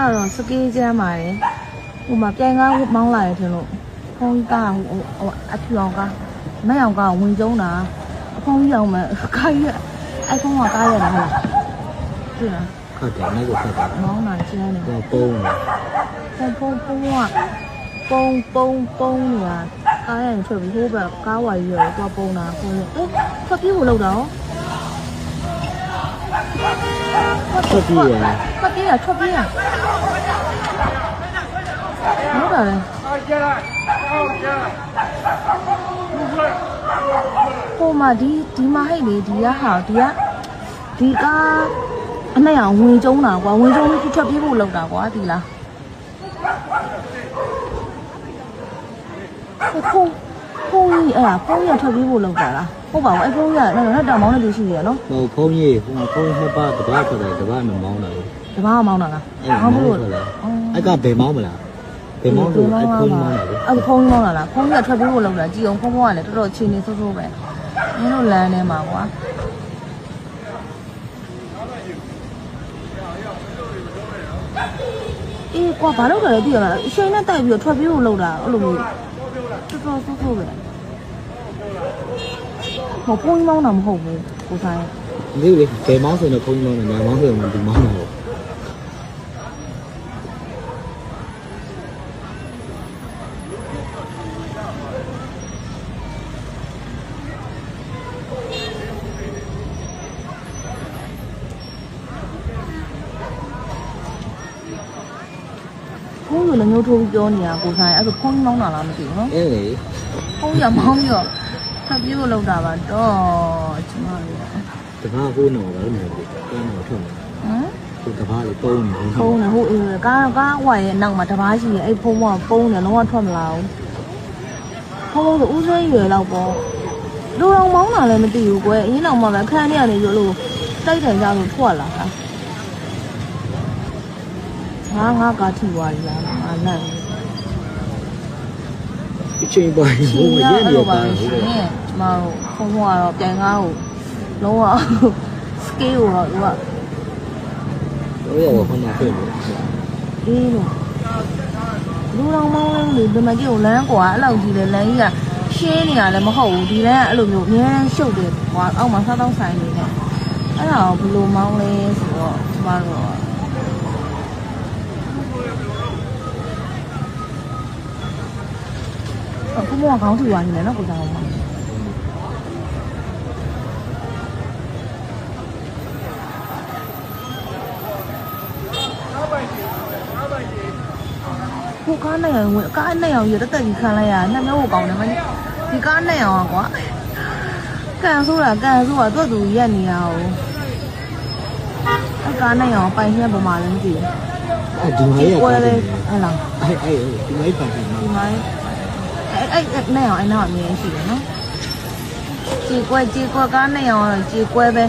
ကတော့စကေးကျမ်းပါတယ်ဟိုမှာပြန်ကားမောင်းလာတယ်ထင်လို့ဖုန်းကားဟိုအဖြူအောင်ကားမက်အောင်ကားဝင်ကျုံးတာအဖုန်းကြီးအောင်မကားကြီးအဲ့ဖုန်းကကားရတာဟုတ်လားတွေ့လားခတ်တယ်နောက်ကိုခတ်တယ်မောင်းလာကျမ်းတယ်ပုံဖုန်းကပုံနေတာကားရရင်ထွက်ပြီးဟိုးဘက်ကားဝါကြီးရောသွားပုံတာဖုန်းရထွက်ပြေးဖို့လောက်တာရောထွက်ပြေးရထွက်ပြေးရဟုတ်တယ်ဟိုမှာဒီမှာဟဲ့လေဒီကအနဲ့အောင်ဝင်ကျုံးတာကွာဝင်ကျုံးပြီးထွက်ပြေးဖို့လောက်တာကွာဒီလားဖုန်းကြီးထွက်ပြေးဖို့လောက်တာလားဟုတ်ပါဘူးအဲ့ဖုန်းကြီးကတော့တောင်မောင်းနေလို့ရှိရနော်ဟိုဖုန်းကြီးနှစ်ပါးတပတ်ထွက်တယ်တပတ်မမောင်းတာလေတပတ်မောင်းတာလားမောင်းလို့အဲ့ကဘယ်မောင်းမလားဘယ်မောင်းလို့အဲ့ဖုန်းမောင်းတာလေအဲ့ဖုန်းမောင်းတာလားဖုန်းကြီးကထွက်ပြေးဖို့လောက်တာကြည်အောင်ဖုန်းကလည်းတော်တော်အခြေအနေဆိုးဆိုးပဲမင်းတို့လမ်းထဲမှာကွာအေးကွာဘာလို့လဲသိရလားအချိန်နဲ့တိုက်ပြီးထွက်ပြေးဖို့လောက်တာအဲ့လိုမျိုးတော်တော်ဆိုးဆိုးပဲဟိုဖုန်းမောင်းတာမဟုတ်ဘူးကိုဆိုင်ဒီလေဘယ်မောင်းဆိုရင်ဖုန်းမောင်းတယ်ညာမောင်းဆိုရင်ဒီမောင်းတာပေါ့ဖုန်းလိုလည်းမျိုးထိုးပြီးပြောနေတာကိုဆိုင်အဲ့ဒါဖုန်းမောင်းတာလားမသိဘူးနော်အေးလေဖုန်းရမောင်းပြီးတော့ဖတ်ပြီးလို့လောက်တာပါတော့ကျမတို့တကားကိုးနော်ဘာလို့မဟုတ်ဘူးကဲနော်ထွက်ဟိုတကားလေးပုံနေဟိုကားဝိုင်ရဲ့နောက်မှာတပားရှိရဲ့အဲ့ဖုန်းကပုံနေလုံးဝထွက်မလာဘူးဖုန်းဆိုဦးဆွဲရွယ်တော့ပေါ့လူတော်မောင်းတာလည်းမသိဘူးကွယ်အင်းတော်မှပဲခန်းထဲကနေရလို့တိုက်တယ်ကြလို့ထွက်လာတာငါကားထိသွားပြီလားငါလန့်အချိန်ပိုင်းဟိုရဲနေပါဘူးကျမတို့ဖုန်းကတော့ပြန်ကားကိုလုံးဝစကေးကိုတော့သူကတော့ခဏပြေးလို့အေးလို့လူတော်မောင်းလဲလေဒီမကြီးကိုလမ်းကွာအဲ့လောက်ကြီးလေလမ်းကြီးကရှင်းနေရလည်းမဟုတ်ဘူးဒီလမ်းကအဲ့လိုမျိုးအများအားရှုပ်တယ်ဟိုအောက်မှာစားတောင်းဆိုင်နေတယ်အဲ့ဒါကိုဘယ်လိုမောင်းလဲဆိုတော့ကျမတို့အခုမှခေါင်းထူသွားနေတယ်နော်ကိုစားအောင်ကိုကားနဲ့ဝင်ကားနဲ့ရတက်ကြီးခံလိုက်ရနှစ်မျိုးကိုကောင်းတယ်မင်းဒီကားနဲ့ရောကွာကန်ဆိုးတော့သူရက်နေရအောင်အဲ့ကားနဲ့ရောပိုင်ချက်ပေါ်မှာလည်းမသိဘူးအဲ့ဒီမိုင်းရကွဲလေဟဲ့လားအဲ့ဒီမိုင်းပိုင်တယ်ဒီမိုင်းအဲ့နဲ့ရောအဲ့နောက်အမြင်ရှိတယ်နော်ကြေကွဲကားနဲ့ရောကြေကွဲပဲ